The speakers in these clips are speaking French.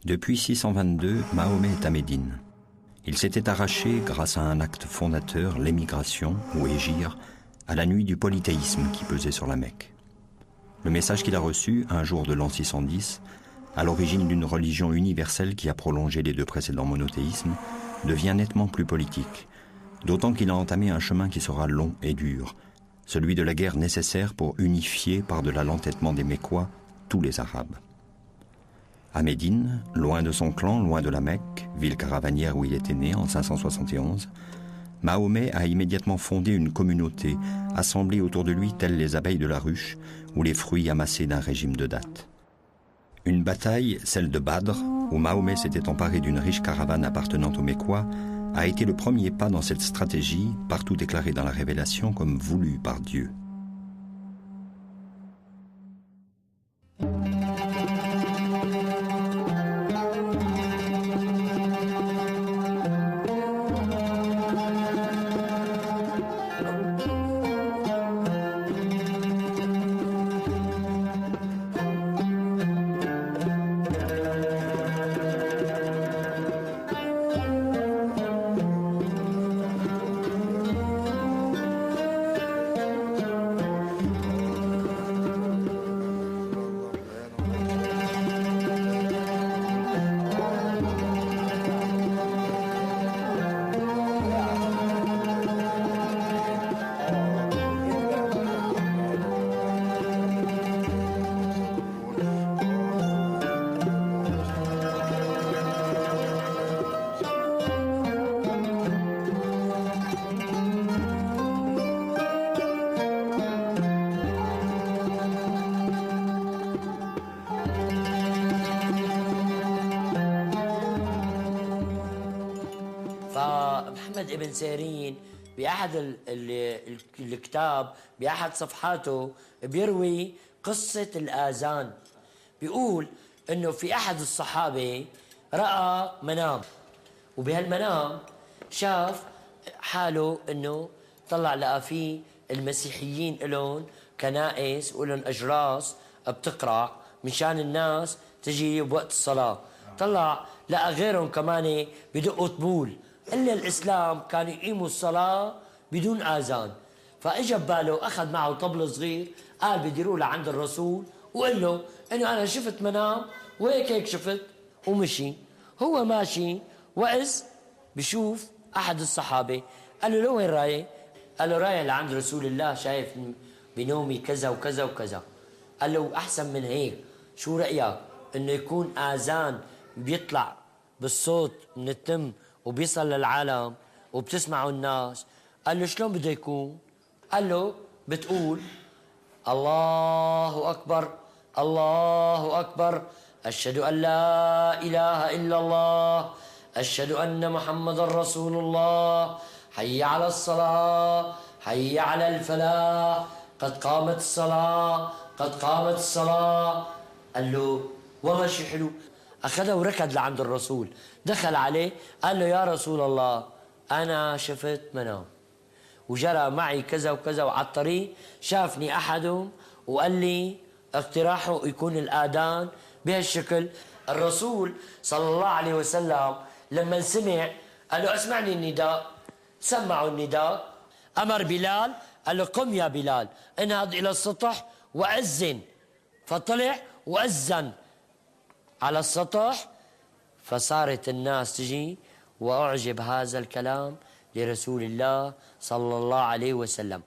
Depuis 622, Mahomet est à Médine. Il s'était arraché, grâce à un acte fondateur, l'émigration, ou hégire, à la nuit du polythéisme qui pesait sur la Mecque. Le message qu'il a reçu, un jour de l'an 610, à l'origine d'une religion universelle qui a prolongé les deux précédents monothéismes, devient nettement plus politique, d'autant qu'il a entamé un chemin qui sera long et dur, celui de la guerre nécessaire pour unifier, par-delà l'entêtement des Mécois, tous les Arabes. À Médine, loin de son clan, loin de la Mecque, ville caravanière où il était né en 571, Mahomet a immédiatement fondé une communauté, assemblée autour de lui telles les abeilles de la ruche ou les fruits amassés d'un régime de dattes. Une bataille, celle de Badr, où Mahomet s'était emparé d'une riche caravane appartenant aux Mécois, a été le premier pas dans cette stratégie, partout déclarée dans la Révélation comme voulue par Dieu. فمحمد ابن سيرين بأحد الكتاب بأحد صفحاته بيروي قصة الآذان. بيقول إنه في أحد الصحابة رأى منام، وبهالمنام شاف حاله إنه طلع لقى فيه المسيحيين إلهم كنائس ولهم أجراس بتقرع مشان الناس تجي بوقت الصلاة. طلع لقى غيرهم كمان بدقوا طبول، إلا الإسلام كانوا يقيموا الصلاة بدون آذان. فإجا بباله أخذ معه طبل صغير، قال بدي روح لعند الرسول وقال له إنه أنا شفت منام وهيك شفت، ومشي. هو ماشي وإذ بشوف أحد الصحابة، قال له لو وين رايح؟ قال له رايح لعند رسول الله، شايف بنومي كذا وكذا وكذا. قال له أحسن من هيك، شو رأيك إنه يكون آذان بيطلع بالصوت من التم وبيصل للعالم وبتسمعوا الناس؟ قال له شلون بده يكون؟ قال له بتقول الله أكبر الله أكبر أشهد أن لا إله إلا الله أشهد أن محمد رسول الله حي على الصلاة حي على الفلاح قد قامت الصلاة قد قامت الصلاة. قال له والله شي حلو. أخذه وركض لعند الرسول، دخل عليه قال له يا رسول الله أنا شفت منام وجرى معي كذا وكذا، وعلى الطريق شافني أحدهم وقال لي اقتراحه يكون الآذان بهالشكل. الرسول صلى الله عليه وسلم لما سمع قال له اسمعني النداء. سمعوا النداء، أمر بلال قال له قم يا بلال انهض إلى السطح وأذن. فطلع وأذن على السطح، فصارت الناس تجي وأعجب هذا الكلام لرسول الله صلى الله عليه وسلم.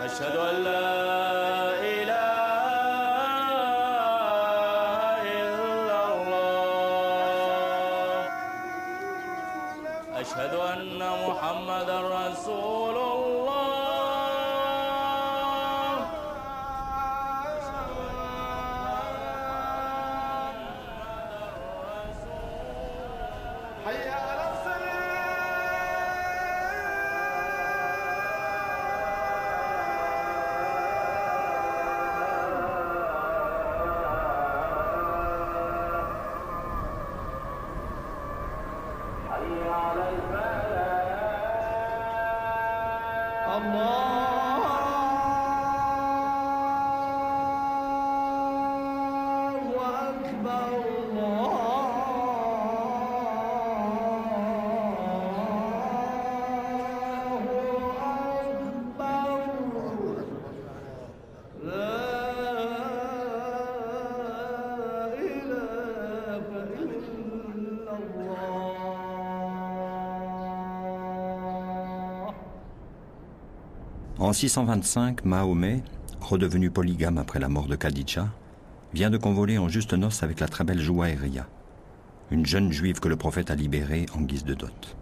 أشهد أن لا إله En 625, Mahomet, redevenu polygame après la mort de Khadija, vient de convoler en juste noces avec la très belle Jouaïria, une jeune juive que le prophète a libérée en guise de dot.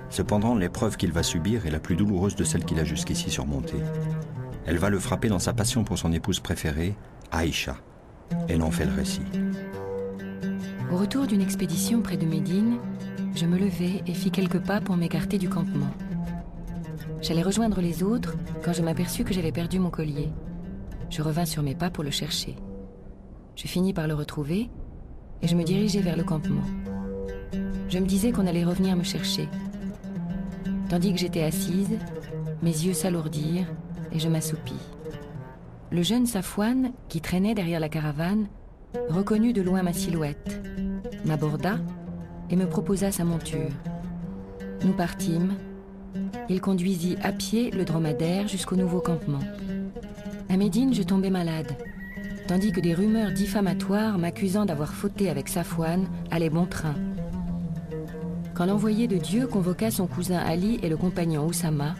Cependant, l'épreuve qu'il va subir est la plus douloureuse de celle qu'il a jusqu'ici surmontée. Elle va le frapper dans sa passion pour son épouse préférée, Aïcha. Elle en fait le récit. Au retour d'une expédition près de Médine, je me levai et fis quelques pas pour m'écarter du campement. J'allais rejoindre les autres quand je m'aperçus que j'avais perdu mon collier. Je revins sur mes pas pour le chercher. Je finis par le retrouver et je me dirigeai vers le campement. Je me disais qu'on allait revenir me chercher. Tandis que j'étais assise, mes yeux s'alourdirent et je m'assoupis. Le jeune Safouane, qui traînait derrière la caravane, reconnut de loin ma silhouette, m'aborda et me proposa sa monture. Nous partîmes. Il conduisit à pied le dromadaire jusqu'au nouveau campement. À Médine, je tombais malade, tandis que des rumeurs diffamatoires m'accusant d'avoir fauté avec Safouane allaient bon train. Quand l'envoyé de Dieu convoqua son cousin Ali et le compagnon Oussama,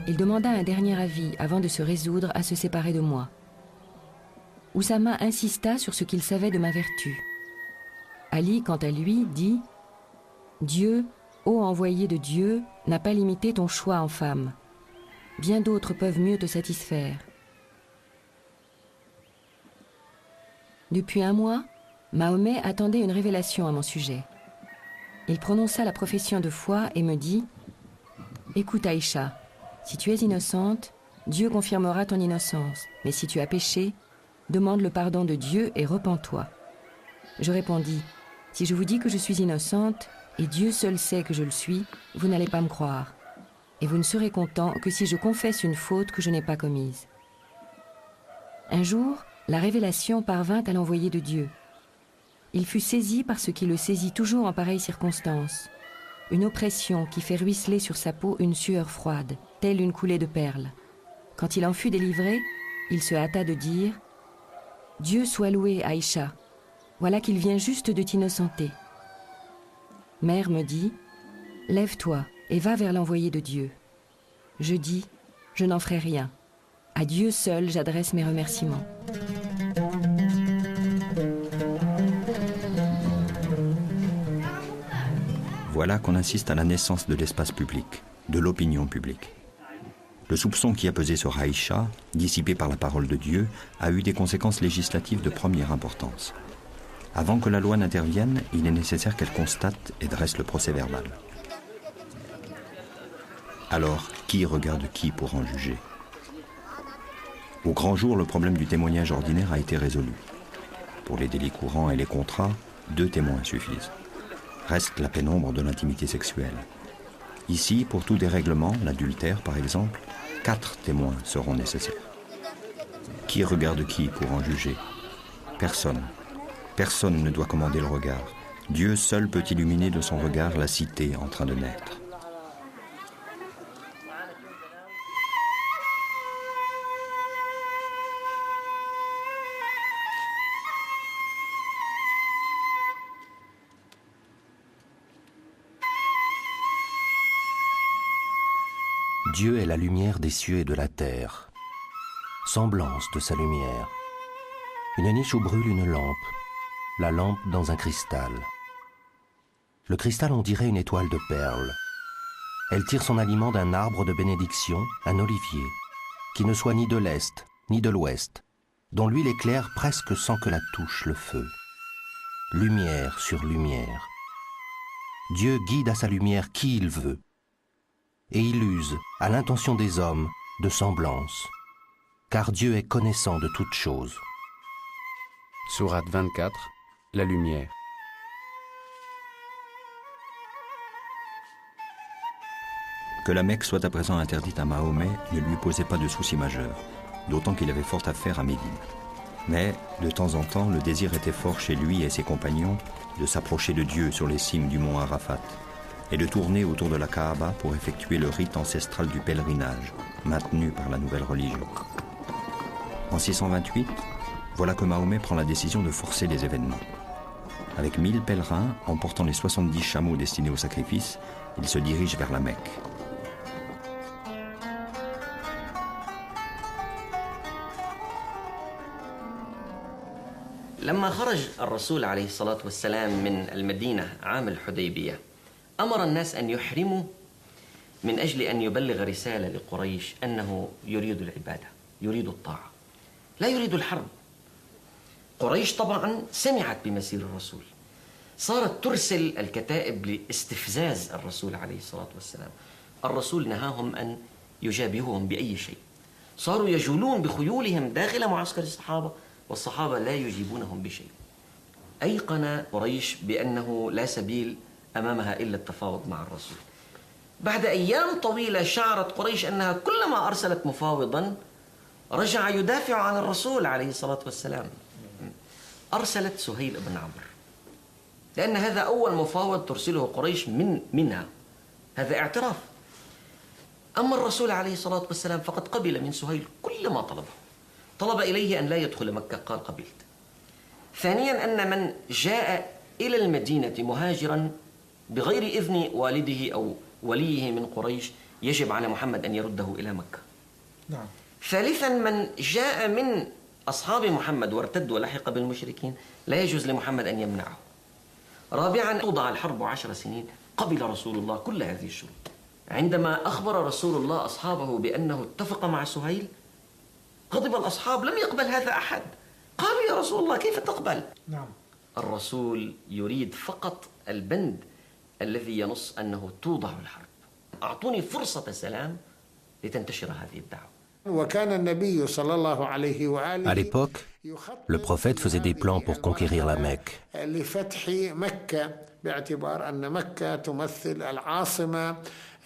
il demanda un dernier avis avant de se résoudre à se séparer de moi. Oussama insista sur ce qu'il savait de ma vertu. Ali, quant à lui, dit « Dieu, ô envoyé de Dieu, n'a pas limité ton choix en femme. Bien d'autres peuvent mieux te satisfaire. » Depuis un mois, Mahomet attendait une révélation à mon sujet. Il prononça la profession de foi et me dit « Écoute Aïcha, si tu es innocente, Dieu confirmera ton innocence, mais si tu as péché, demande le pardon de Dieu et repens-toi. » Je répondis « Si je vous dis que je suis innocente, et Dieu seul sait que je le suis, vous n'allez pas me croire. Et vous ne serez content que si je confesse une faute que je n'ai pas commise. » Un jour, la révélation parvint à l'envoyé de Dieu. Il fut saisi par ce qui le saisit toujours en pareille circonstance. Une oppression qui fait ruisseler sur sa peau une sueur froide, telle une coulée de perles. Quand il en fut délivré, il se hâta de dire « Dieu soit loué, Aïcha. Voilà qu'il vient juste de t'innocenter. » Mère me dit « Lève-toi et va vers l'envoyé de Dieu. » Je dis « Je n'en ferai rien. À Dieu seul j'adresse mes remerciements. » Voilà qu'on insiste à la naissance de l'espace public, de l'opinion publique. Le soupçon qui a pesé sur Aïcha, dissipé par la parole de Dieu, a eu des conséquences législatives de première importance. Avant que la loi n'intervienne, il est nécessaire qu'elle constate et dresse le procès-verbal. Alors, qui regarde qui pour en juger? Au grand jour, le problème du témoignage ordinaire a été résolu. Pour les délits courants et les contrats, 2 témoins suffisent. Reste la pénombre de l'intimité sexuelle. Ici, pour tout dérèglement, l'adultère par exemple, 4 témoins seront nécessaires. Qui regarde qui pour en juger? Personne. Personne ne doit commander le regard. Dieu seul peut illuminer de son regard la cité en train de naître. Dieu est la lumière des cieux et de la terre, semblance de sa lumière. Une niche où brûle une lampe, la lampe dans un cristal. Le cristal on dirait une étoile de perles. Elle tire son aliment d'un arbre de bénédiction, un olivier, qui ne soit ni de l'Est ni de l'Ouest, dont l'huile éclaire presque sans que la touche le feu. Lumière sur lumière. Dieu guide à sa lumière qui il veut, et il use, à l'intention des hommes, de semblance, car Dieu est connaissant de toutes choses. Sourate 24, la lumière. Que la Mecque soit à présent interdite à Mahomet ne lui posait pas de souci majeur, d'autant qu'il avait fort à faire à Médine. Mais, de temps en temps, le désir était fort chez lui et ses compagnons de s'approcher de Dieu sur les cimes du mont Arafat, et de tourner autour de la Kaaba pour effectuer le rite ancestral du pèlerinage, maintenu par la nouvelle religion. En 628, voilà que Mahomet prend la décision de forcer les événements. Avec 1000 pèlerins, emportant les 70 chameaux destinés au sacrifice, il se dirige vers la Mecque. لما خرج الرسول عليه الصلاة والسلام من المدينة عام الحديبية أمر الناس أن يحرموا من أجل أن يبلغ رسالة لقريش أنه يريد العبادة، يريد الطاعة، لا يريد الحرب. قريش طبعا سمعت بمسير الرسول، صارت ترسل الكتائب لاستفزاز الرسول عليه الصلاة والسلام. الرسول نهاهم أن يجابههم بأي شيء، صاروا يجولون بخيولهم داخل معسكر الصحابة والصحابة لا يجيبونهم بشيء. أيقن قريش بأنه لا سبيل أمامها إلا التفاوض مع الرسول. بعد أيام طويلة شعرت قريش أنها كلما أرسلت مفاوضا رجع يدافع عن الرسول عليه الصلاة والسلام. أرسلت سهيل بن عمرو، لأن هذا أول مفاوض ترسله قريش منها، هذا اعتراف. أما الرسول عليه الصلاة والسلام فقد قبل من سهيل كل ما طلبه، طلب إليه أن لا يدخل مكة، قال قبلت. ثانيا أن من جاء إلى المدينة مهاجرا بغير إذن والده أو وليه من قريش يجب على محمد أن يرده إلى مكة. نعم. ثالثا من جاء من أصحاب محمد وارتد ولحق بالمشركين لا يجوز لمحمد أن يمنعه. رابعا توضع الحرب 10 سنين، قبل رسول الله كل هذه الشروط. عندما أخبر رسول الله أصحابه بأنه اتفق مع سهيل غضب الأصحاب، لم يقبل هذا أحد، قالوا يا رسول الله كيف تقبل؟ نعم. الرسول يريد فقط البند الذي ينص أنه توضع الحرب. أعطوني فرصة سلام لتنتشر هذه الدعوة. وكان النبي صلى الله عليه وآله À l'époque, le prophète faisait des plans pour conquérir la Mecque. لفتح مكة باعتبار أن مكة تمثل العاصمة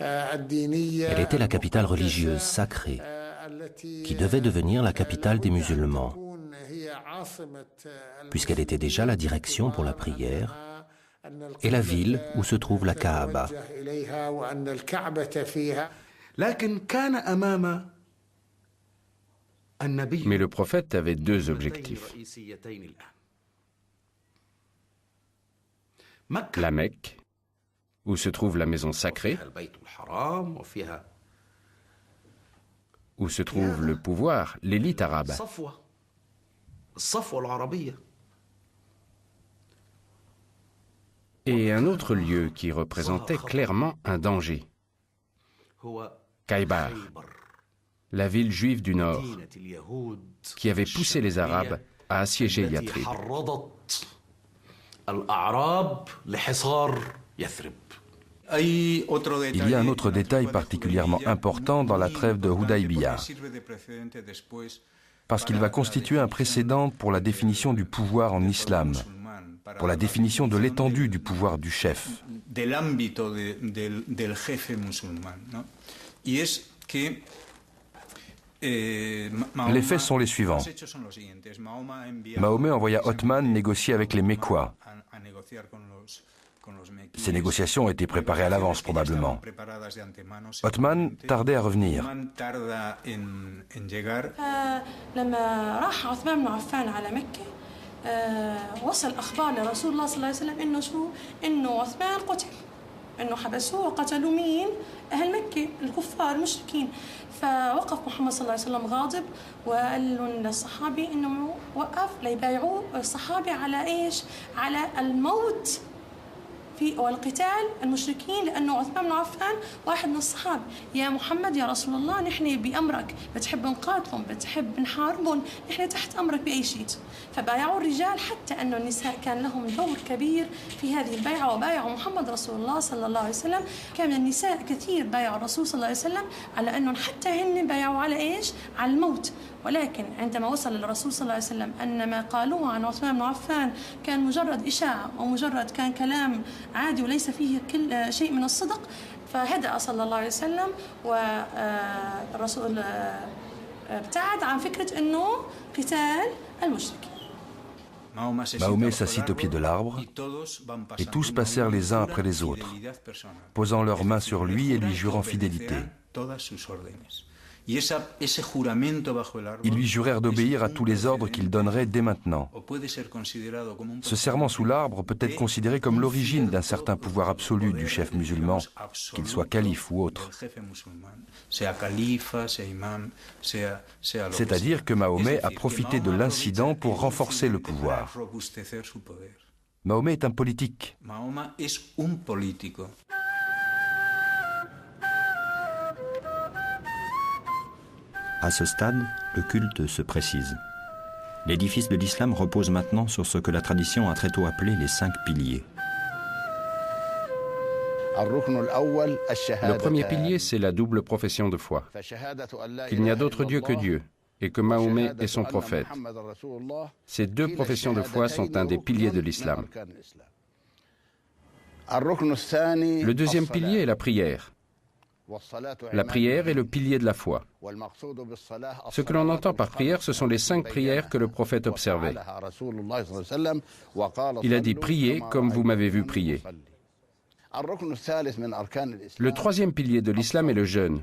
الدينية. Elle était la capitale religieuse sacrée qui devait devenir la capitale des musulmans, puisqu'elle était déjà la direction pour la prière et la ville où se trouve la Kaaba. Mais le prophète avait deux objectifs. La Mecque, où se trouve la maison sacrée, où se trouve le pouvoir, l'élite arabe. Et un autre lieu qui représentait clairement un danger, Khaybar, la ville juive du Nord, qui avait poussé les Arabes à assiéger Yathrib. Il y a un autre détail particulièrement important dans la trêve de Hudaybiya, parce qu'il va constituer un précédent pour la définition du pouvoir en islam, pour la définition de l'étendue du pouvoir du chef. Les faits sont les suivants. Mahomet envoya Othman négocier avec les Mécois. Ces négociations étaient préparées à l'avance probablement. Othman tardait à revenir. وصل أخبار لرسول الله صلى الله عليه وسلم إنه عثمان قتل، إنه حبسوه وقتلوا مين؟ أهل مكة الكفار المشركين. فوقف محمد صلى الله عليه وسلم غاضب وقال للصحابي إنه وقف ليبايعوه الصحابي على إيش؟ على الموت في والقتال المشركين، لأنه عثمان بن عفان واحد من الصحابة. يا محمد يا رسول الله نحن بأمرك، بتحب نقاتلهم، بتحب نحاربهم، نحن تحت أمرك بأي شيء. فبايعوا الرجال، حتى أنه النساء كان لهم دور كبير في هذه البيعة، وبايعوا محمد رسول الله صلى الله عليه وسلم. كان من النساء كثير بايعوا الرسول صلى الله عليه وسلم على أنهم حتى هن بايعوا على إيش؟ على الموت. ولكن عندما وصل الرسول صلى الله عليه وسلم أن ما قالوه عن عثمان بن عفان كان مجرد إشاعة ومجرد كان كلام عادي وليس فيه كل شيء من الصدق، فهدأ صلى الله عليه وسلم، والرسول ابتعد عن فكرة أنه قتال المشركين. Mahomet s'assit au pied de l'arbre et tous passèrent les uns après les autres, posant leurs mains sur lui et lui jurant fidélité. Ils lui jurèrent d'obéir à tous les ordres qu'il donnerait dès maintenant. Ce serment sous l'arbre peut être considéré comme l'origine d'un certain pouvoir absolu du chef musulman, qu'il soit calife ou autre. C'est-à-dire que Mahomet a profité de l'incident pour renforcer le pouvoir. Mahomet est un politique. À ce stade, le culte se précise. L'édifice de l'islam repose maintenant sur ce que la tradition a très tôt appelé les 5 piliers. Le premier pilier, c'est la double profession de foi, qu'il n'y a d'autre Dieu que Dieu, et que Mahomet est son prophète. Ces deux professions de foi sont un des piliers de l'islam. Le deuxième pilier est la prière. La prière est le pilier de la foi. Ce que l'on entend par prière, ce sont les 5 prières que le prophète observait. Il a dit « Priez comme vous m'avez vu prier ». Le troisième pilier de l'islam est le jeûne.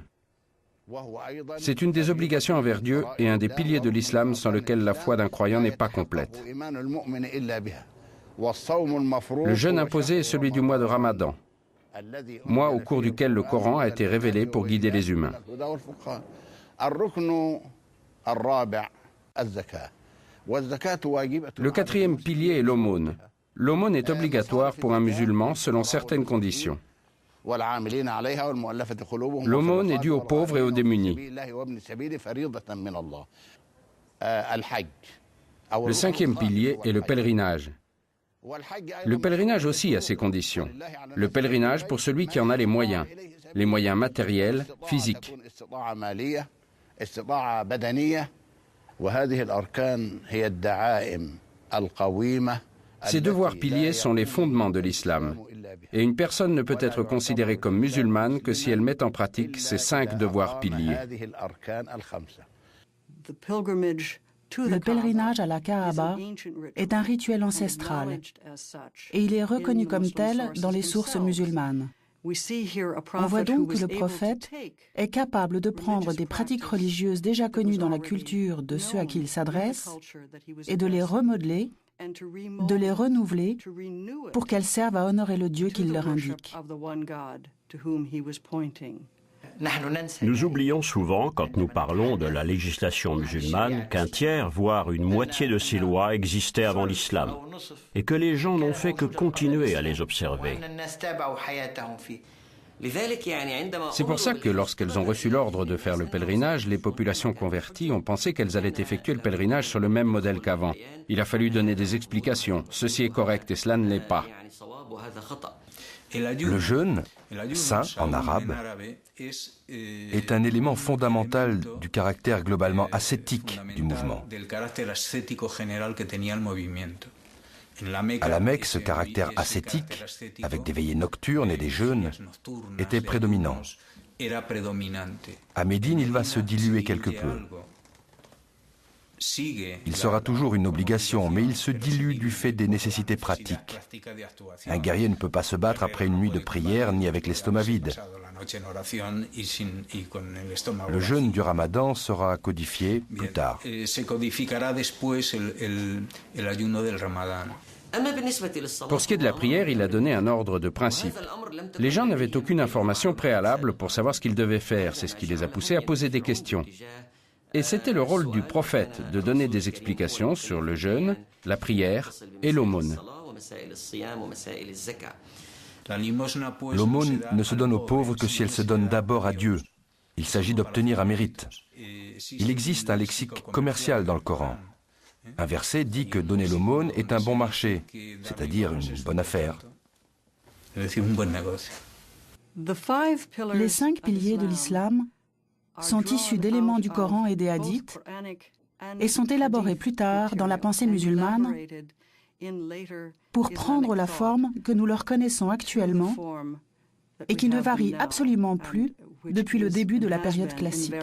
C'est une des obligations envers Dieu et un des piliers de l'islam sans lequel la foi d'un croyant n'est pas complète. Le jeûne imposé est celui du mois de Ramadan, mois au cours duquel le Coran a été révélé pour guider les humains. Le quatrième pilier est l'aumône. L'aumône est obligatoire pour un musulman selon certaines conditions. L'aumône est due aux pauvres et aux démunis. Le cinquième pilier est le pèlerinage. Le pèlerinage aussi a ses conditions. Le pèlerinage pour celui qui en a les moyens matériels, physiques. Ces devoirs piliers sont les fondements de l'islam. Et une personne ne peut être considérée comme musulmane que si elle met en pratique ces 5 devoirs piliers. Le pèlerinage à la Kaaba est un rituel ancestral et il est reconnu comme tel dans les sources musulmanes. On voit donc que le prophète est capable de prendre des pratiques religieuses déjà connues dans la culture de ceux à qui il s'adresse et de les remodeler, de les renouveler pour qu'elles servent à honorer le Dieu qu'il leur indique. Nous oublions souvent, quand nous parlons de la législation musulmane, qu'un tiers, voire une moitié de ces lois existaient avant l'islam, et que les gens n'ont fait que continuer à les observer. C'est pour ça que lorsqu'elles ont reçu l'ordre de faire le pèlerinage, les populations converties ont pensé qu'elles allaient effectuer le pèlerinage sur le même modèle qu'avant. Il a fallu donner des explications. Ceci est correct et cela ne l'est pas. Le jeûne, saint en arabe, est un élément fondamental du caractère globalement ascétique du mouvement. À la Mecque, ce caractère ascétique, avec des veillées nocturnes et des jeûnes, était prédominant. À Médine, il va se diluer quelque peu. Il sera toujours une obligation, mais il se dilue du fait des nécessités pratiques. Un guerrier ne peut pas se battre après une nuit de prière ni avec l'estomac vide. Le jeûne du Ramadan sera codifié plus tard. Pour ce qui est de la prière, il a donné un ordre de principe. Les gens n'avaient aucune information préalable pour savoir ce qu'ils devaient faire. C'est ce qui les a poussés à poser des questions. Et c'était le rôle du prophète de donner des explications sur le jeûne, la prière et l'aumône. L'aumône ne se donne aux pauvres que si elle se donne d'abord à Dieu. Il s'agit d'obtenir un mérite. Il existe un lexique commercial dans le Coran. Un verset dit que donner l'aumône est un bon marché, c'est-à-dire une bonne affaire. Les 5 piliers de l'islam sont issus d'éléments du Coran et des hadiths et sont élaborés plus tard dans la pensée musulmane pour prendre la forme que nous leur connaissons actuellement et qui ne varie absolument plus depuis le début de la période classique.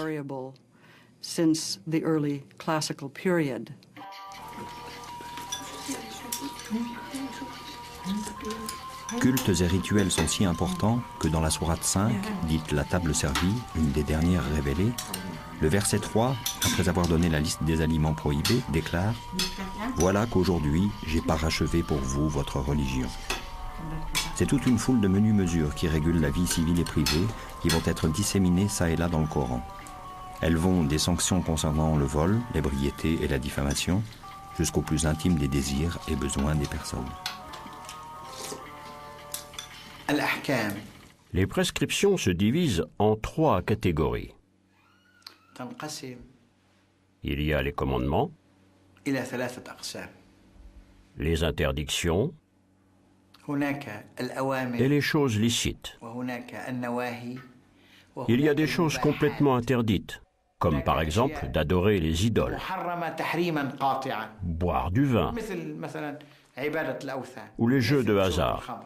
Cultes et rituels sont si importants que dans la sourate 5, dite la table servie, une des dernières révélées, Le verset 3, après avoir donné la liste des aliments prohibés, déclare « Voilà qu'aujourd'hui, j'ai parachevé pour vous votre religion ». C'est toute une foule de menues mesures qui régulent la vie civile et privée qui vont être disséminées ça et là dans le Coran. Elles vont des sanctions concernant le vol, l'ébriété et la diffamation, jusqu'au plus intime des désirs et besoins des personnes. Les prescriptions se divisent en 3 catégories. Il y a les commandements, les interdictions et les choses licites. Il y a des choses complètement interdites, comme par exemple d'adorer les idoles, boire du vin ou les jeux de hasard.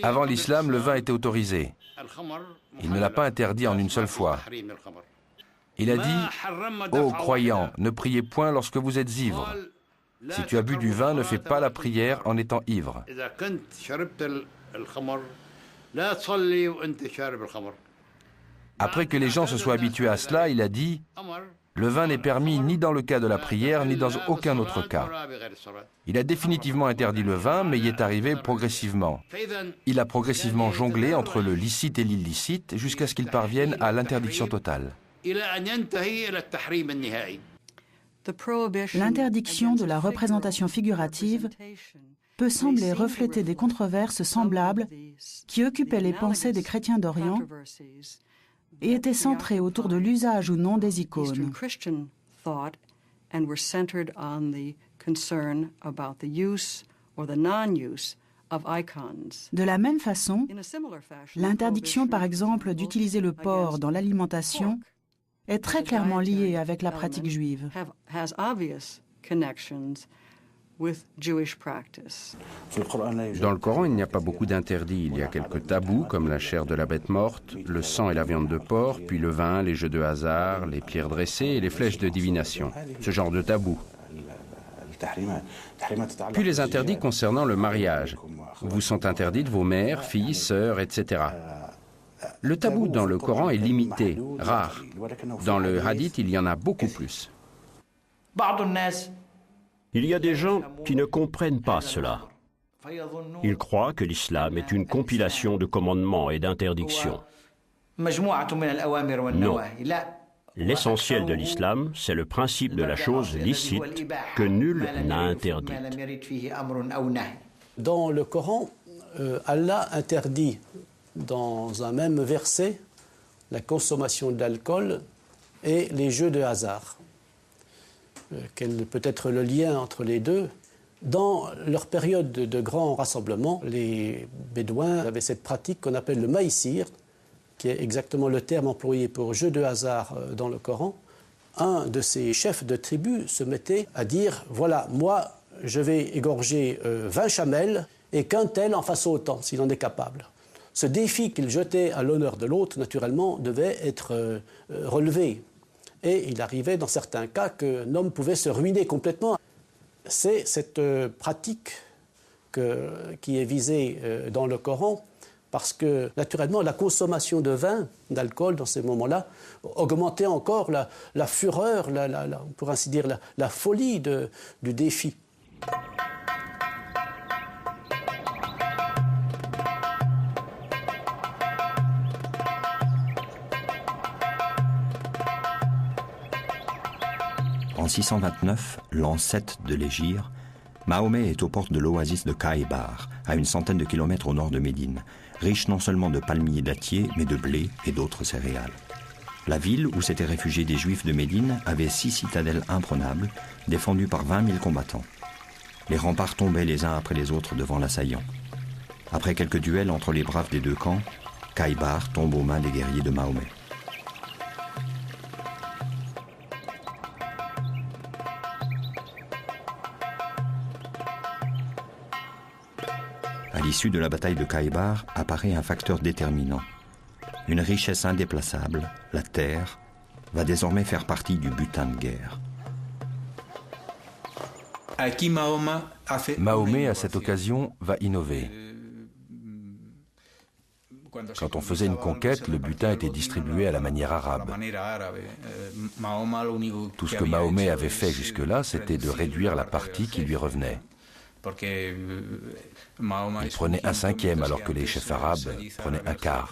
Avant l'islam, le vin était autorisé. Il ne l'a pas interdit en une seule fois. Il a dit « Ô croyants, ne priez point lorsque vous êtes ivres. Si tu as bu du vin, ne fais pas la prière en étant ivre. » Après que les gens se soient habitués à cela, il a dit « Le vin n'est permis ni dans le cas de la prière, ni dans aucun autre cas. » Il a définitivement interdit le vin, mais y est arrivé progressivement. Il a progressivement jonglé entre le licite et l'illicite jusqu'à ce qu'il parvienne à l'interdiction totale. L'interdiction de la représentation figurative peut sembler refléter des controverses semblables qui occupaient les pensées des chrétiens d'Orient et étaient centrées autour de l'usage ou non des icônes. De la même façon, l'interdiction par exemple d'utiliser le porc dans l'alimentation est très clairement liée avec la pratique juive. Dans le Coran, il n'y a pas beaucoup d'interdits. Il y a quelques tabous, comme la chair de la bête morte, le sang et la viande de porc, puis le vin, les jeux de hasard, les pierres dressées et les flèches de divination. Ce genre de tabous. Puis les interdits concernant le mariage. Vous sont interdites vos mères, filles, sœurs, etc. Le tabou dans le Coran est limité, rare. Dans le hadith, il y en a beaucoup plus. Il y a des gens qui ne comprennent pas cela. Ils croient que l'islam est une compilation de commandements et d'interdictions. Non. L'essentiel de l'islam, c'est le principe de la chose licite que nul n'a interdite. Dans le Coran, Allah interdit dans un même verset la consommation d'alcool et les jeux de hasard. Quel peut être le lien entre les deux? Dans leur période de grand rassemblement, les Bédouins avaient cette pratique qu'on appelle le maïsir, qui est exactement le terme employé pour jeu de hasard dans le Coran. Un de ces chefs de tribu se mettait à dire « Voilà, moi, je vais égorger 20 chamelles et qu'un tel en fasse autant, s'il en est capable. » Ce défi qu'il jetait à l'honneur de l'autre, naturellement, devait être relevé. Et il arrivait dans certains cas qu'un homme pouvait se ruiner complètement. C'est cette pratique qui est visée dans le Coran, parce que, naturellement, la consommation de vin, d'alcool, dans ces moments-là, augmentait encore la fureur, pour ainsi dire, la folie du défi. En 629, l'an 7 de l'Hégire, Mahomet est aux portes de l'oasis de Kaïbar, à une centaine de kilomètres au nord de Médine, riche non seulement de palmiers dattiers, mais de blé et d'autres céréales. La ville où s'étaient réfugiés des Juifs de Médine avait 6 citadelles imprenables, défendues par 20 000 combattants. Les remparts tombaient les uns après les autres devant l'assaillant. Après quelques duels entre les braves des deux camps, Kaïbar tombe aux mains des guerriers de Mahomet. À l'issue de la bataille de Kaïbar apparaît un facteur déterminant. Une richesse indéplaçable, la terre, va désormais faire partie du butin de guerre. Mahomet, à cette occasion, va innover. Quand on faisait une conquête, le butin était distribué à la manière arabe. Tout ce que Mahomet avait fait jusque-là, c'était de réduire la partie qui lui revenait. Il prenait 1/5, alors que les chefs arabes prenaient 1/4.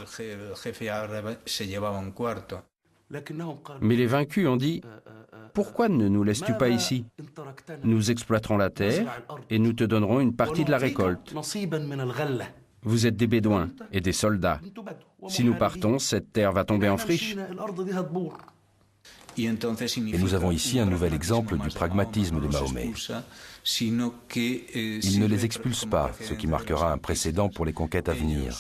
Mais les vaincus ont dit « Pourquoi ne nous laisses-tu pas ici? Nous exploiterons la terre et nous te donnerons une partie de la récolte. Vous êtes des Bédouins et des soldats. Si nous partons, cette terre va tomber en friche. » Et nous avons ici un nouvel exemple du pragmatisme de Mahomet. Il ne les expulse pas, ce qui marquera un précédent pour les conquêtes à venir.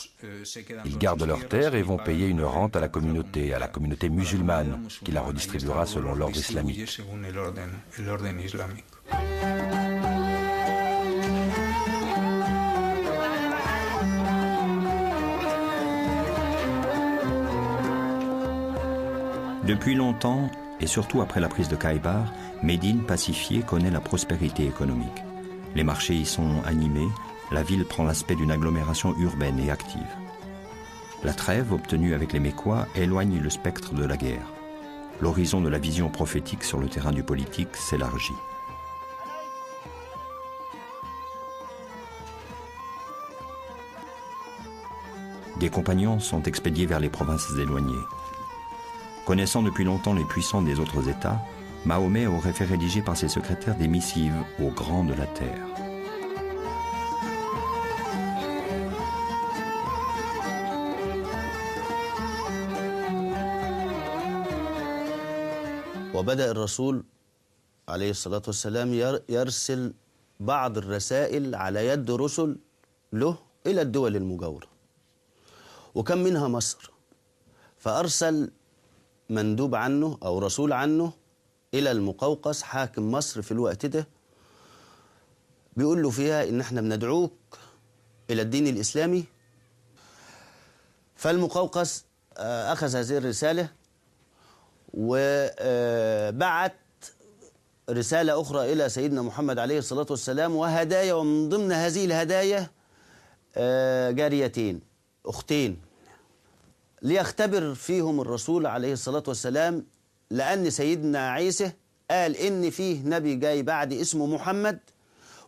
Ils gardent leurs terres et vont payer une rente à la communauté musulmane, qui la redistribuera selon l'ordre islamique. Depuis longtemps, et surtout après la prise de Khaïbar, Médine pacifiée connaît la prospérité économique. Les marchés y sont animés, la ville prend l'aspect d'une agglomération urbaine et active. La trêve obtenue avec les Mécois éloigne le spectre de la guerre. L'horizon de la vision prophétique sur le terrain du politique s'élargit. Des compagnons sont expédiés vers les provinces éloignées. Connaissant depuis longtemps les puissants des autres États, Mahomet aurait fait rédiger par ses secrétaires des missives aux grands de la terre. وبدأ الرسول عليه الصلاة والسلام يرسل بعض الرسائل على يد رسل له إلى الدول المجاورة وكم منها مصر فأرسل مندوب عنه أو رسول عنه إلى المقوقس حاكم مصر في الوقت ده بيقول له فيها إن احنا بندعوك إلى الدين الإسلامي. فالمقوقس أخذ هذه الرسالة وبعت رسالة أخرى إلى سيدنا محمد عليه الصلاة والسلام وهدايا، ومن ضمن هذه الهدايا جاريتين أختين ليختبر فيهم الرسول عليه الصلاة والسلام، لأن سيدنا عيسى قال إن فيه نبي جاي بعد اسمه محمد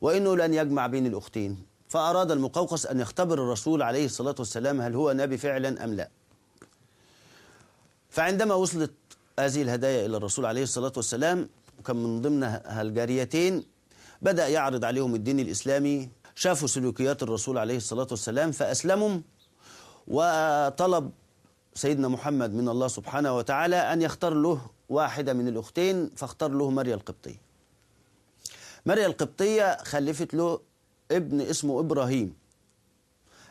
وإنه لن يجمع بين الأختين، فأراد المقوقس أن يختبر الرسول عليه الصلاة والسلام هل هو نبي فعلا أم لا. فعندما وصلت هذه الهدايا إلى الرسول عليه الصلاة والسلام وكان من ضمنها الجاريتين، بدأ يعرض عليهم الدين الإسلامي، شافوا سلوكيات الرسول عليه الصلاة والسلام فأسلموا، وطلب سيدنا محمد من الله سبحانه وتعالى أن يختار له واحدة من الأختين، فاختار له مريا القبطية. مريا القبطية خلفت له ابن اسمه إبراهيم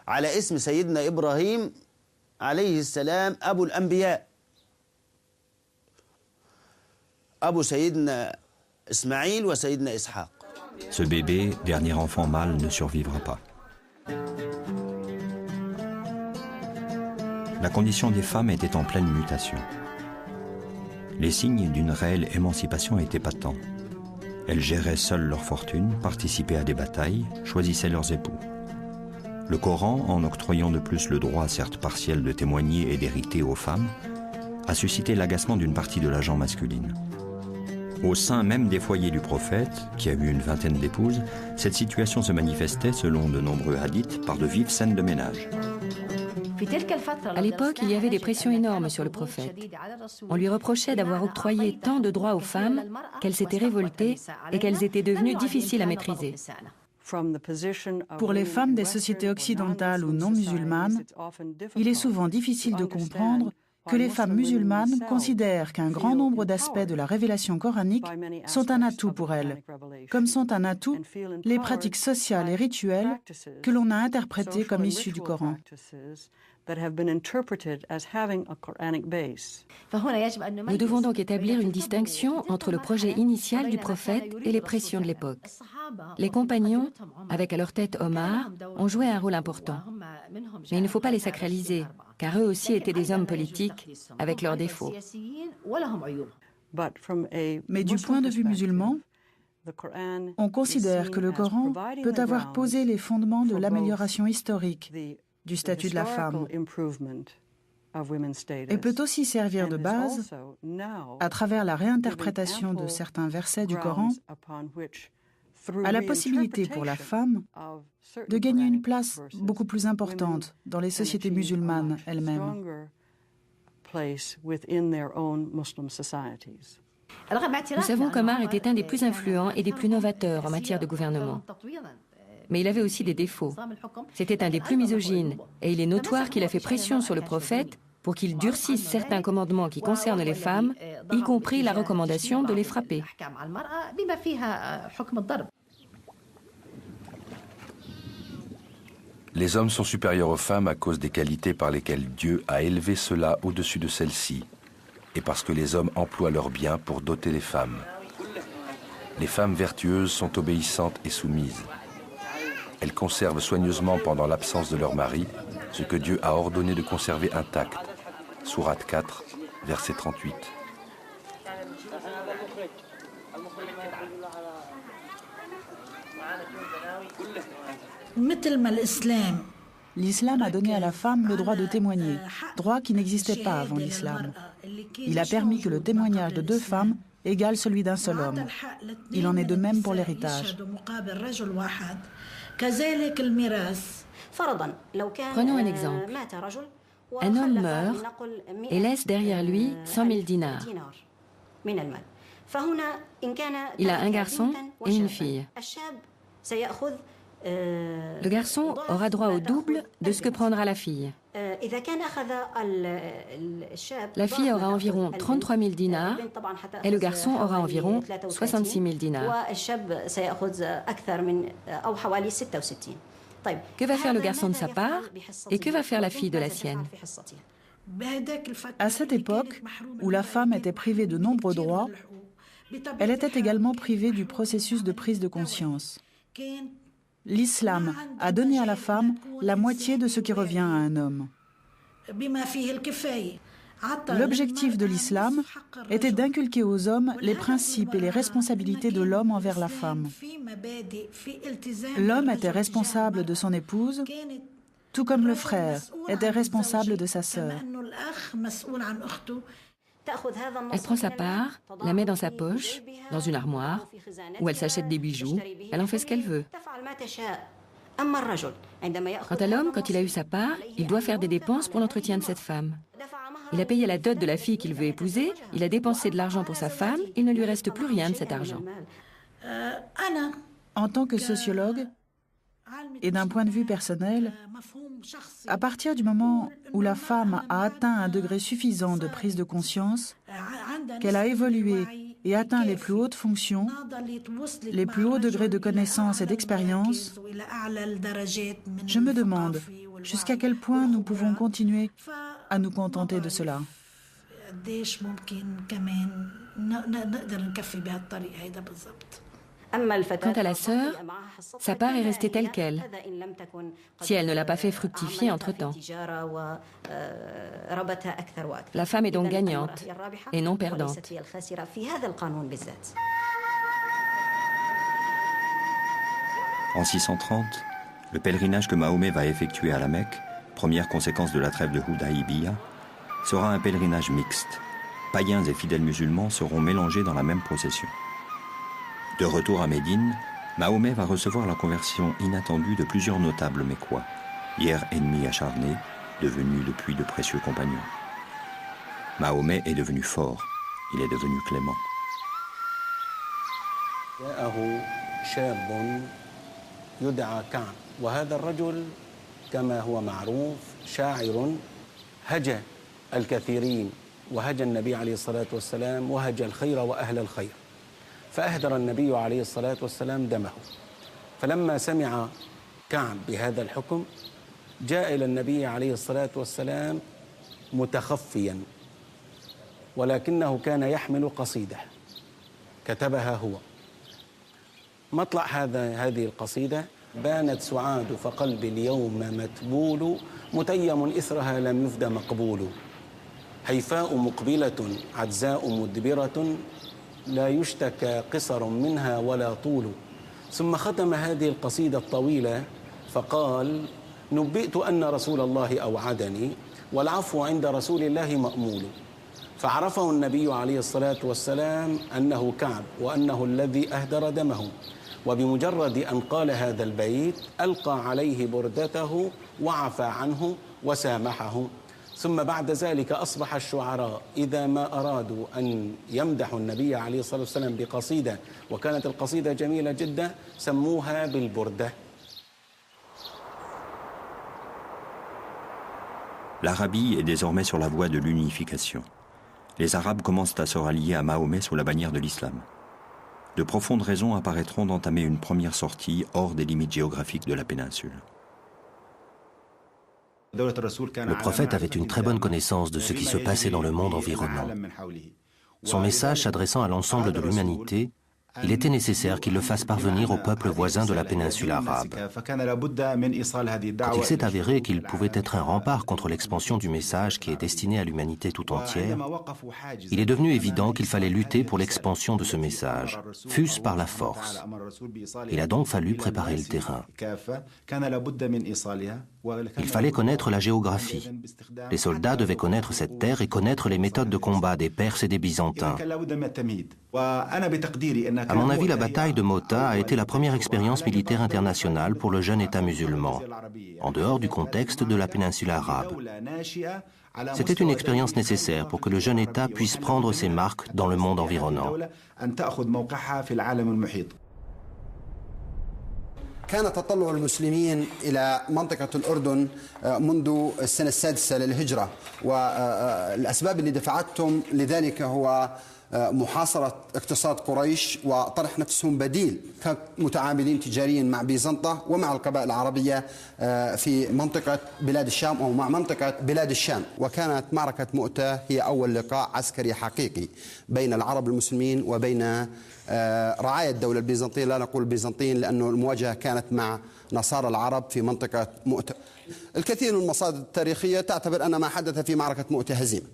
على اسم سيدنا إبراهيم عليه السلام أبو الأنبياء، أبو سيدنا إسماعيل وسيدنا إسحاق. Ce bébé, dernier enfant mâle, ne survivra pas. La condition des femmes était en pleine mutation. Les signes d'une réelle émancipation étaient patents. Elles géraient seules leur fortune, participaient à des batailles, choisissaient leurs époux. Le Coran, en octroyant de plus le droit, certes partiel, de témoigner et d'hériter aux femmes, a suscité l'agacement d'une partie de la gent masculine. Au sein même des foyers du prophète, qui a eu une vingtaine d'épouses, cette situation se manifestait, selon de nombreux hadiths, par de vives scènes de ménage. À l'époque, il y avait des pressions énormes sur le prophète. On lui reprochait d'avoir octroyé tant de droits aux femmes qu'elles s'étaient révoltées et qu'elles étaient devenues difficiles à maîtriser. Pour les femmes des sociétés occidentales ou non musulmanes, il est souvent difficile de comprendre que les femmes musulmanes considèrent qu'un grand nombre d'aspects de la révélation coranique sont un atout pour elles, comme sont un atout les pratiques sociales et rituelles que l'on a interprétées comme issues du Coran. Nous devons donc établir une distinction entre le projet initial du prophète et les pressions de l'époque. Les compagnons, avec à leur tête Omar, ont joué un rôle important. Mais il ne faut pas les sacraliser, car eux aussi étaient des hommes politiques, avec leurs défauts. Mais du point de vue musulman, on considère que le Coran peut avoir posé les fondements de l'amélioration historique du statut de la femme et peut aussi servir de base à travers la réinterprétation de certains versets du Coran à la possibilité pour la femme de gagner une place beaucoup plus importante dans les sociétés musulmanes elles-mêmes. Nous savons qu'Omar était un des plus influents et des plus novateurs en matière de gouvernement. Mais il avait aussi des défauts. C'était un des plus misogynes, et il est notoire qu'il a fait pression sur le prophète pour qu'il durcisse certains commandements qui concernent les femmes, y compris la recommandation de les frapper. Les hommes sont supérieurs aux femmes à cause des qualités par lesquelles Dieu a élevé ceux-là au-dessus de celles-ci, et parce que les hommes emploient leurs biens pour doter les femmes. Les femmes vertueuses sont obéissantes et soumises. Elles conservent soigneusement pendant l'absence de leur mari ce que Dieu a ordonné de conserver intact. Sourate 4, verset 38. L'islam a donné à la femme le droit de témoigner, droit qui n'existait pas avant l'islam. Il a permis que le témoignage de deux femmes égale celui d'un seul homme. Il en est de même pour l'héritage. Prenons un exemple. Un homme meurt et laisse derrière lui 100 000 dinars. Il a un garçon et une fille. Le garçon aura droit au double de ce que prendra la fille. La fille aura environ 33 000 dinars et le garçon aura environ 66 000 dinars. Que va faire le garçon de sa part et que va faire la fille de la sienne? À cette époque, où la femme était privée de nombreux droits, elle était également privée du processus de prise de conscience. L'islam a donné à la femme la moitié de ce qui revient à un homme. L'objectif de l'islam était d'inculquer aux hommes les principes et les responsabilités de l'homme envers la femme. L'homme était responsable de son épouse, tout comme le frère était responsable de sa sœur. Elle prend sa part, la met dans sa poche, dans une armoire, où elle s'achète des bijoux, elle en fait ce qu'elle veut. Quant à l'homme, quand il a eu sa part, il doit faire des dépenses pour l'entretien de cette femme. Il a payé la dot de la fille qu'il veut épouser, il a dépensé de l'argent pour sa femme, il ne lui reste plus rien de cet argent. En tant que sociologue, et d'un point de vue personnel, à partir du moment où la femme a atteint un degré suffisant de prise de conscience, qu'elle a évolué et atteint les plus hautes fonctions, les plus hauts degrés de connaissance et d'expérience, je me demande jusqu'à quel point nous pouvons continuer à nous contenter de cela. Quant à la sœur, sa part est restée telle qu'elle, si elle ne l'a pas fait fructifier entre-temps. La femme est donc gagnante et non perdante. En 630, le pèlerinage que Mahomet va effectuer à la Mecque, première conséquence de la trêve de Hudaybiya, sera un pèlerinage mixte. Païens et fidèles musulmans seront mélangés dans la même procession. De retour à Médine, Mahomet va recevoir la conversion inattendue de plusieurs notables mécois, hier ennemis acharnés, devenus depuis de précieux compagnons. Mahomet est devenu fort, il est devenu clément. يدعى كعب وهذا الرجل كما هو معروف شاعر هجى الكثيرين وهجى النبي عليه الصلاة والسلام وهجى الخير وأهل الخير فأهدر النبي عليه الصلاة والسلام دمه فلما سمع كعب بهذا الحكم جاء إلى النبي عليه الصلاة والسلام متخفيا ولكنه كان يحمل قصيدة كتبها هو مطلع هذه القصيدة بانت سعاد فقلبي اليوم متبول متيم إثرها لم يفد مقبول هيفاء مقبلة عجزاء مدبرة لا يشتكى قصر منها ولا طول ثم ختم هذه القصيدة الطويلة فقال نبئت أن رسول الله أوعدني والعفو عند رسول الله مأمول فعرفه النبي عليه الصلاة والسلام أنه كعب وأنه الذي أهدر دمه وبمجرد أن قال هذا البيت ألقى عليه بردته وعفى عنه وسامحه ثم بعد ذلك أصبح الشعراء إذا ما أرادوا أن يمدحوا النبي عليه الصلاة والسلام بقصيدة وكانت القصيدة جميلة جدا سموها بالبردة. L'Arabie est désormais sur la voie de l'unification. Les Arabes commencent à se rallier à Mahomet sous la bannière de l'islam. De profondes raisons apparaîtront d'entamer une première sortie hors des limites géographiques de la péninsule. Le prophète avait une très bonne connaissance de ce qui se passait dans le monde environnant. Son message s'adressant à l'ensemble de l'humanité, il était nécessaire qu'il le fasse parvenir aux peuples voisins de la péninsule arabe. Quand il s'est avéré qu'il pouvait être un rempart contre l'expansion du message qui est destiné à l'humanité tout entière, il est devenu évident qu'il fallait lutter pour l'expansion de ce message, fût-ce par la force. Il a donc fallu préparer le terrain. Il fallait connaître la géographie. Les soldats devaient connaître cette terre et connaître les méthodes de combat des Perses et des Byzantins. À mon avis, la bataille de Mota a été la première expérience militaire internationale pour le jeune État musulman, en dehors du contexte de la péninsule arabe. C'était une expérience nécessaire pour que le jeune État puisse prendre ses marques dans le monde environnant. كان تطلع المسلمين إلى منطقة الأردن منذ السنة السادسة للهجرة والأسباب اللي دفعتهم لذلك هو محاصرة اقتصاد قريش وطرح نفسهم بديل كمتعاملين تجاريا مع بيزنطة ومع القبائل العربية في منطقة بلاد الشام أو مع منطقة بلاد الشام. وكانت معركة مؤتة هي أول لقاء عسكري حقيقي بين العرب المسلمين وبين رعايا الدولة البيزنطية. لا نقول البيزنطيين لأنه المواجهة كانت مع نصارى العرب في منطقة مؤتة. الكثير من المصادر التاريخية تعتبر أن ما حدث في معركة مؤتة هزيمة.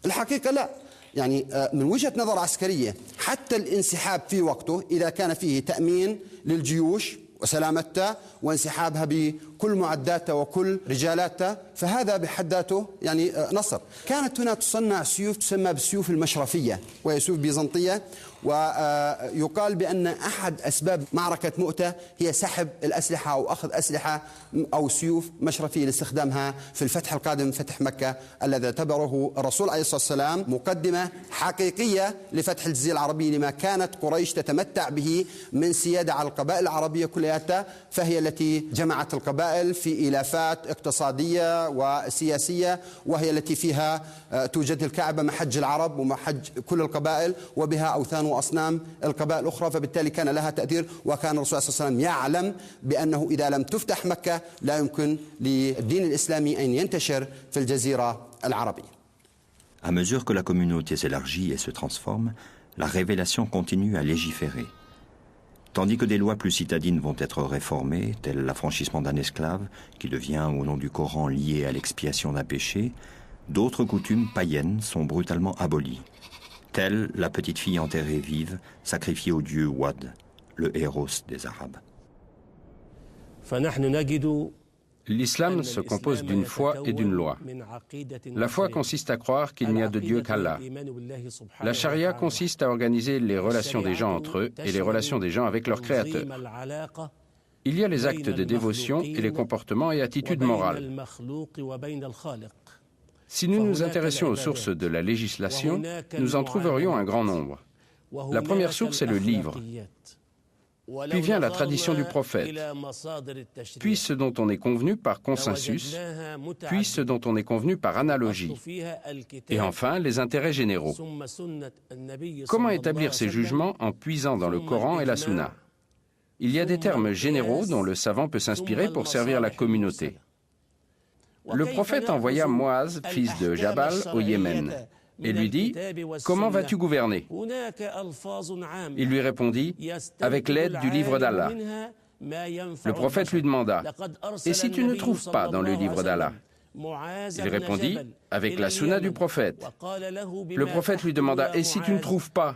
الحقيقة لا. يعني من وجهة نظر عسكرية حتى الانسحاب في وقته إذا كان فيه تأمين للجيوش وسلامتها وانسحابها بكل معداتها وكل رجالاتها فهذا بحد ذاته يعني نصر. كانت هنا تصنع سيوف تسمى بالسيوف المشرفية وهي سيوف بيزنطية ويقال بأن أحد أسباب معركة مؤتة هي سحب الأسلحة أو أخذ أسلحة أو سيوف مشرفية لاستخدامها في الفتح القادم فتح مكة الذي اعتبره الرسول عليه الصلاة والسلام مقدمة حقيقية لفتح الجزيرة العربية لما كانت قريش تتمتع به من سيادة على القبائل العربية كلها فهي التي جمعت القبائل في إلافات اقتصادية وسياسية وهي التي فيها توجد الكعبة محج العرب ومحج كل القبائل وبها أوثان وأصنام القبائل الأخرى فبالتالي كان لها تأثير وكان الرسول صلى الله عليه وسلم يعلم بأنه إذا لم تفتح مكة لا يمكن للدين الإسلامي أن ينتشر في الجزيرة العربية. À mesure que la communauté s'élargit et se transforme, la révélation continue à légiférer. Tandis que des lois plus citadines vont être réformées, tel l'affranchissement d'un esclave, qui devient au nom du Coran lié à l'expiation d'un péché, d'autres coutumes païennes sont brutalement abolies, telle la petite fille enterrée vive, sacrifiée au dieu Wad, le héros des Arabes. L'islam se compose d'une foi et d'une loi. La foi consiste à croire qu'il n'y a de Dieu qu'Allah. La charia consiste à organiser les relations des gens entre eux et les relations des gens avec leur Créateur. Il y a les actes de dévotion et les comportements et attitudes morales. Si nous nous intéressions aux sources de la législation, nous en trouverions un grand nombre. La première source est le livre. Puis vient la tradition du prophète, puis ce dont on est convenu par consensus, puis ce dont on est convenu par analogie, et enfin les intérêts généraux. Comment établir ces jugements en puisant dans le Coran et la Sunna? Il y a des termes généraux dont le savant peut s'inspirer pour servir la communauté. Le prophète envoya Muaz, fils de Jabal, au Yémen, et lui dit « Comment vas-tu gouverner ?» Il lui répondit « Avec l'aide du livre d'Allah ». Le prophète lui demanda « Et si tu ne trouves pas dans le livre d'Allah ? Il répondit, avec la sunna du prophète. Le prophète lui demanda, et si tu ne trouves pas?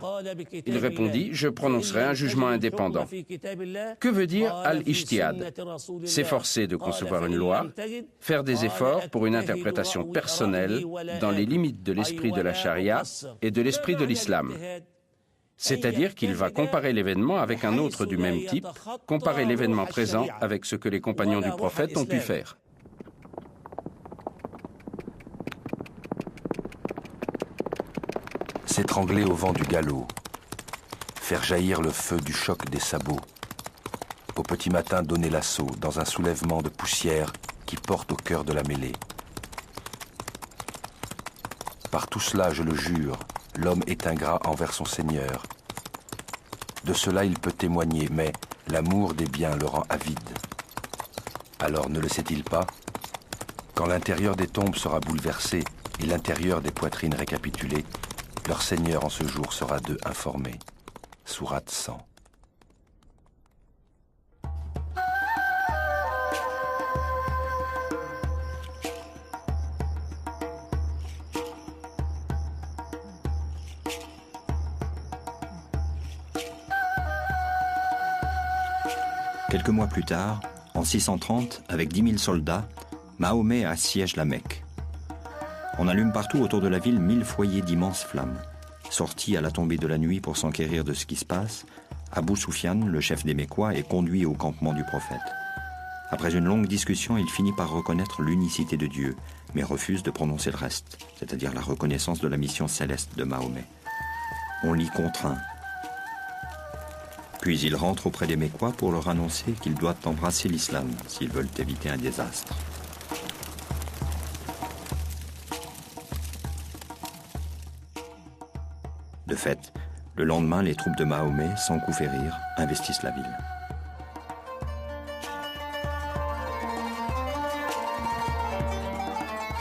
Il répondit, je prononcerai un jugement indépendant. Que veut dire al-ijtihad? S'efforcer de concevoir une loi, faire des efforts pour une interprétation personnelle dans les limites de l'esprit de la charia et de l'esprit de l'islam. C'est-à-dire qu'il va comparer l'événement avec un autre du même type, comparer l'événement présent avec ce que les compagnons du prophète ont pu faire. S'étrangler au vent du galop, faire jaillir le feu du choc des sabots, au petit matin donner l'assaut dans un soulèvement de poussière qui porte au cœur de la mêlée. Par tout cela, je le jure, l'homme est ingrat envers son Seigneur. De cela il peut témoigner, mais l'amour des biens le rend avide. Alors ne le sait-il pas? Quand l'intérieur des tombes sera bouleversé et l'intérieur des poitrines récapitulé, leur Seigneur en ce jour sera d'eux informé. Sourate 100. Quelques mois plus tard, en 630, avec 10 000 soldats, Mahomet assiège la Mecque. On allume partout autour de la ville 1000 foyers d'immenses flammes. Sorti à la tombée de la nuit pour s'enquérir de ce qui se passe, Abu Sufyan, le chef des Mécois, est conduit au campement du prophète. Après une longue discussion, il finit par reconnaître l'unicité de Dieu, mais refuse de prononcer le reste, c'est-à-dire la reconnaissance de la mission céleste de Mahomet. On l'y contraint. Puis il rentre auprès des Mécois pour leur annoncer qu'ils doivent embrasser l'islam s'ils veulent éviter un désastre. De fait, le lendemain, les troupes de Mahomet, sans coup férir, investissent la ville.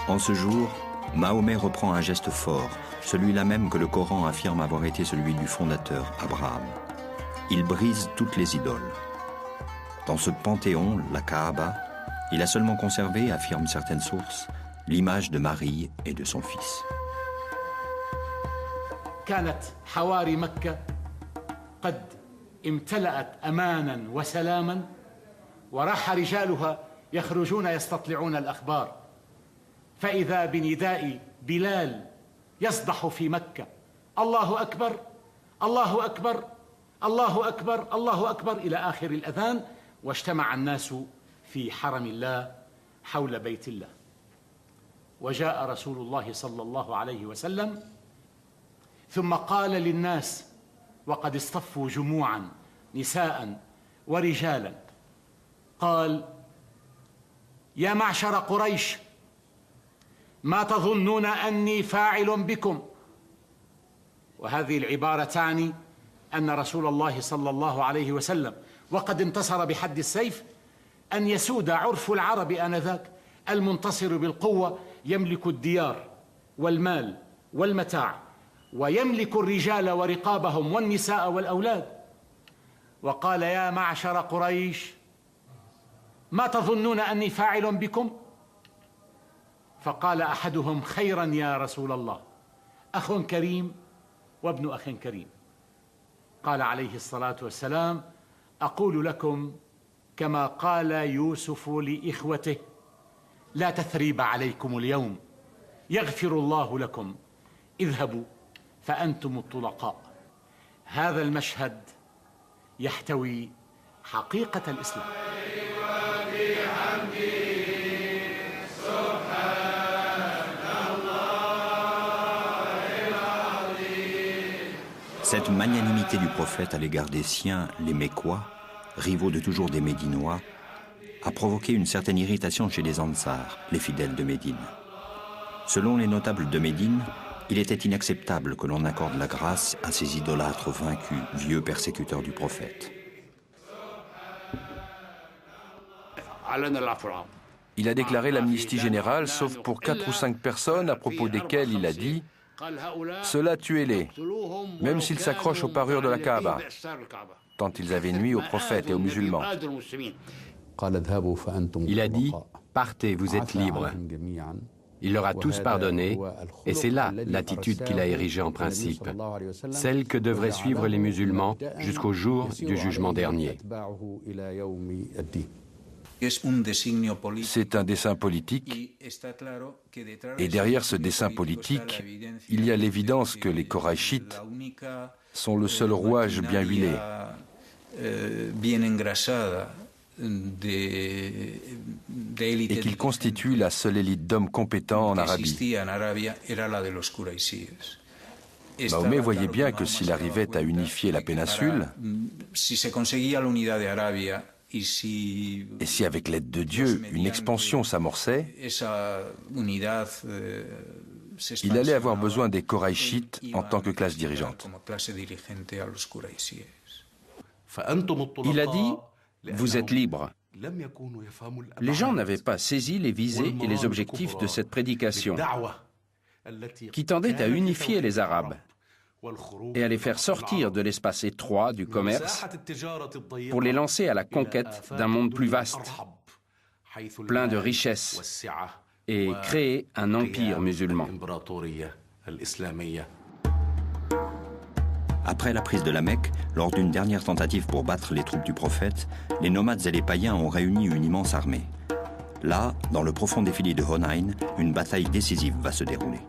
En ce jour, Mahomet reprend un geste fort, celui-là même que le Coran affirme avoir été celui du fondateur, Abraham. Il brise toutes les idoles. Dans ce panthéon, la Kaaba, il a seulement conservé, affirment certaines sources, l'image de Marie et de son fils. كانت حواري مكة قد امتلأت أمانا وسلاما وراح رجالها يخرجون يستطلعون الأخبار فإذا بنداء بلال يصدح في مكة الله أكبر الله أكبر الله أكبر الله أكبر إلى آخر الأذان واجتمع الناس في حرم الله حول بيت الله وجاء رسول الله صلى الله عليه وسلم ثم قال للناس وقد اصطفوا جموعا نساء ورجالا قال يا معشر قريش ما تظنون أني فاعل بكم وهذه العبارة تعني أن رسول الله صلى الله عليه وسلم وقد انتصر بحد السيف أن يسود عرف العرب آنذاك المنتصر بالقوة يملك الديار والمال والمتاع ويملك الرجال ورقابهم والنساء والأولاد وقال يا معشر قريش ما تظنون أني فاعل بكم فقال أحدهم خيرا يا رسول الله أخ كريم وابن أخ كريم قال عليه الصلاة والسلام أقول لكم كما قال يوسف لإخوته لا تثريب عليكم اليوم يغفر الله لكم اذهبوا فأنتم الطلقاء هذا المشهد يحتوي حقيقة الإسلام Cette magnanimité du prophète à l'égard des siens, les Mécois, rivaux de toujours des Médinois, a provoqué une certaine irritation chez les Ansars, les fidèles de Médine. Selon les notables de Médine, il était inacceptable que l'on accorde la grâce à ces idolâtres vaincus, vieux persécuteurs du prophète. Il a déclaré l'amnistie générale, sauf pour 4 ou 5 personnes à propos desquelles il a dit « Ceux-là, tuez-les, même s'ils s'accrochent aux parures de la Kaaba, tant ils avaient nui aux prophètes et aux musulmans. » Il a dit « Partez, vous êtes libres. Il leur a tous pardonné, et c'est là l'attitude qu'il a érigée en principe, celle que devraient suivre les musulmans jusqu'au jour du jugement dernier. C'est un dessein politique, et derrière ce dessein politique, il y a l'évidence que les Koraïchites sont le seul rouage bien huilé. Et qu'ils constituent la seule élite d'hommes compétents en Arabie. Mahomet voyait bien que s'il arrivait à unifier la péninsule, et si avec l'aide de Dieu une expansion s'amorçait, il allait avoir besoin des Koraïchites en tant que classe dirigeante. Il a dit « Vous êtes libres ». Les gens n'avaient pas saisi les visées et les objectifs de cette prédication, qui tendait à unifier les Arabes et à les faire sortir de l'espace étroit du commerce pour les lancer à la conquête d'un monde plus vaste, plein de richesses, et créer un empire musulman. Après la prise de la Mecque, lors d'une dernière tentative pour battre les troupes du prophète, les nomades et les païens ont réuni une immense armée. Là, dans le profond défilé de Hunayn, une bataille décisive va se dérouler.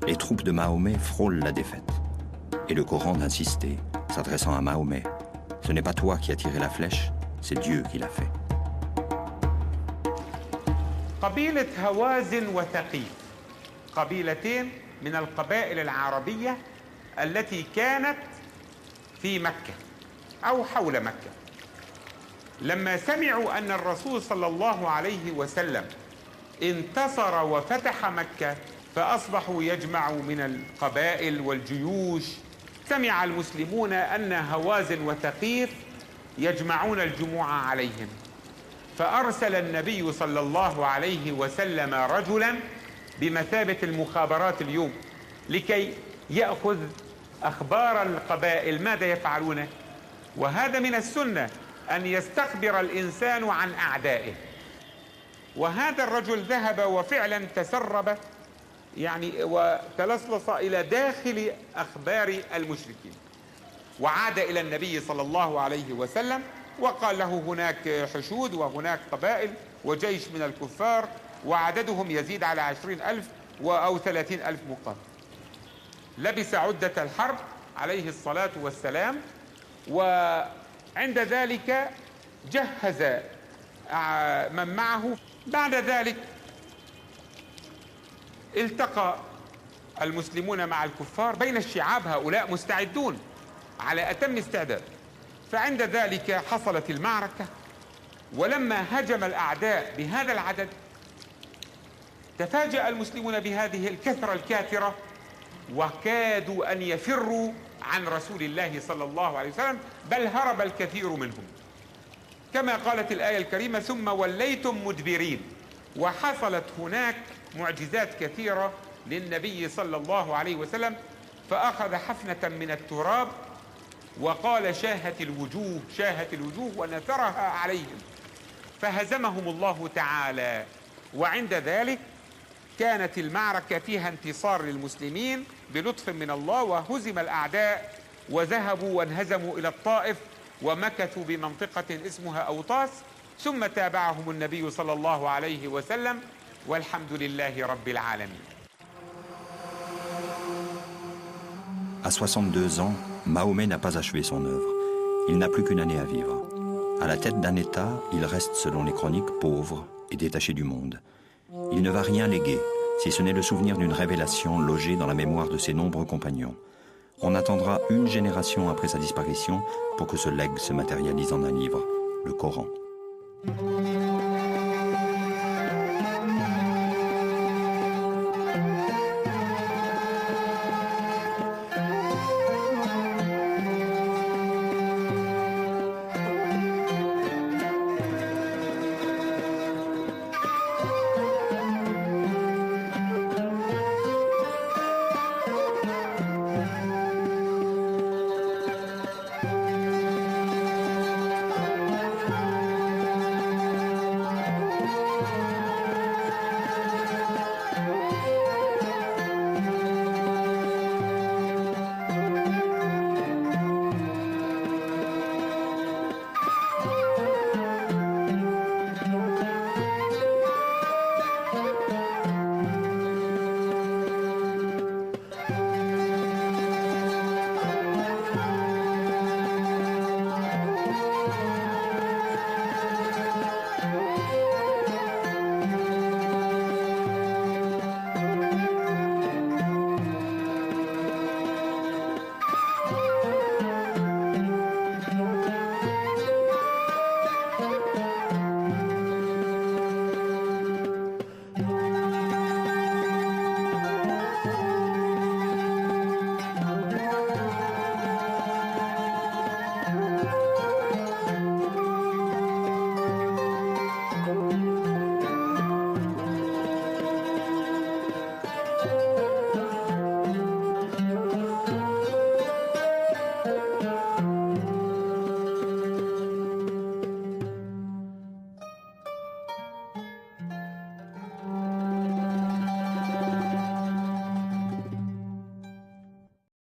Les troupes de Mahomet frôlent la défaite. Et le Coran d'insister, s'adressant à Mahomet, « Ce n'est pas toi qui as tiré la flèche, c'est Dieu qui l'a fait. » قبيلة هوازن وثقيف قبيلتين من القبائل العربية التي كانت في مكة أو حول مكة لما سمعوا أن الرسول صلى الله عليه وسلم انتصر وفتح مكة فأصبحوا يجمعوا من القبائل والجيوش. سمع المسلمون أن هوازن وثقيف يجمعون الجموع عليهم فأرسل النبي صلى الله عليه وسلم رجلا بمثابة المخابرات اليوم لكي يأخذ أخبار القبائل ماذا يفعلون. وهذا من السنة أن يستخبر الإنسان عن أعدائه. وهذا الرجل ذهب وفعلا تسرب وتلصص إلى داخل أخبار المشركين وعاد إلى النبي صلى الله عليه وسلم وقال له هناك حشود وهناك قبائل وجيش من الكفار وعددهم يزيد على 20,000 أو 30,000 مقاتل. لبس عدة الحرب عليه الصلاة والسلام وعند ذلك جهز من معه. بعد ذلك التقى المسلمون مع الكفار بين الشعاب، هؤلاء مستعدون على أتم استعداد. فعند ذلك حصلت المعركة ولما هجم الأعداء بهذا العدد تفاجأ المسلمون بهذه الكثرة الكاثرة وكادوا أن يفروا عن رسول الله صلى الله عليه وسلم بل هرب الكثير منهم كما قالت الآية الكريمة ثم وليتم مدبرين. وحصلت هناك معجزات كثيرة للنبي صلى الله عليه وسلم فأخذ حفنة من التراب وقال شاهت الوجوه ونثرها عليهم فهزمهم الله تعالى. وعند ذلك كانت المعركة فيها انتصار للمسلمين بلطف من الله وهزم الأعداء وذهبوا وانهزموا إلى الطائف ومكثوا بمنطقة اسمها أوطاس ثم تابعهم النبي صلى الله عليه وسلم والحمد لله رب العالمين. À 62 ans, Mahomet n'a pas achevé son œuvre. Il n'a plus qu'une année à vivre. À la tête d'un État, il reste, selon les chroniques, pauvre et détaché du monde. Il ne va rien léguer, si ce n'est le souvenir d'une révélation logée dans la mémoire de ses nombreux compagnons. On attendra une génération après sa disparition pour que ce legs se matérialise en un livre, le Coran.